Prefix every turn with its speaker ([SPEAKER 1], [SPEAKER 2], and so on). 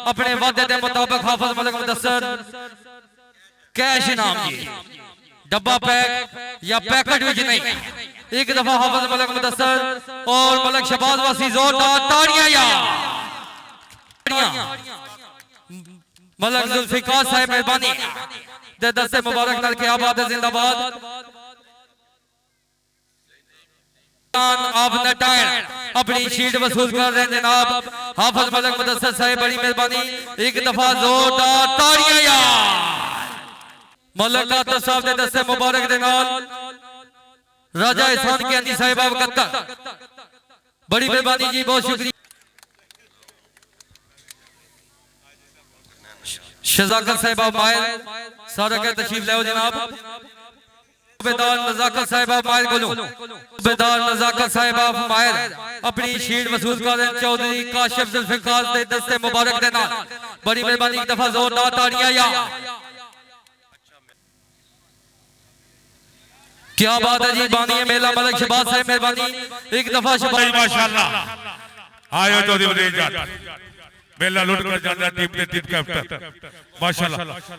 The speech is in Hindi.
[SPEAKER 1] अपने वादे के मुताबिक हाफिज मलिक मुदस्सिर कैश इनाम जी डब्बा पैक या पैकेट विच नहीं एक दफा हाफिज मलिक मुदस्सिर और मलिक शहबाज वासी जोरदार ताड़ियां यार मलिक जुल्फिकार साहब मेहरबानी दे दस्ते मुबारक नाल के आबाद जिंदाबाद आप नटायण अपनी शीट वसूल कर रहे हैं जनाब हाफिज मलिक मुदस्सिर साहब बड़ी मेहरबानी एक दफा जोरदार ताड़ियां यार मलिक आतर साहब दे दस्ते मुबारक दे नाल राजा एहसान के अंदी साहिब कत्ता बड़ी मेहरबानी जी बहुत शुक्रिया शजाकत साहिब मायल सारा के तशरीफ ले जनाब सूबेदार नजाकत साहिब मायल बोलो सूबेदार नजाकत साहिब मायल अपनी शीट वसूल कर रहे हैं चौधरी काशिफ जुल्फिकार दे दस्ते मुबारक दे नाल बड़ी मेहरबानी एक दफा जोरदार ताड़ियां या क्या बात है जी बानिए मेला मलिक शहबाज साहब मेहरबानी एक दफा शहबाज
[SPEAKER 2] माशाल्लाह आयो चौधरी मेला लुट कर जाता टीम ने टीम कैप्टन माशाल्लाह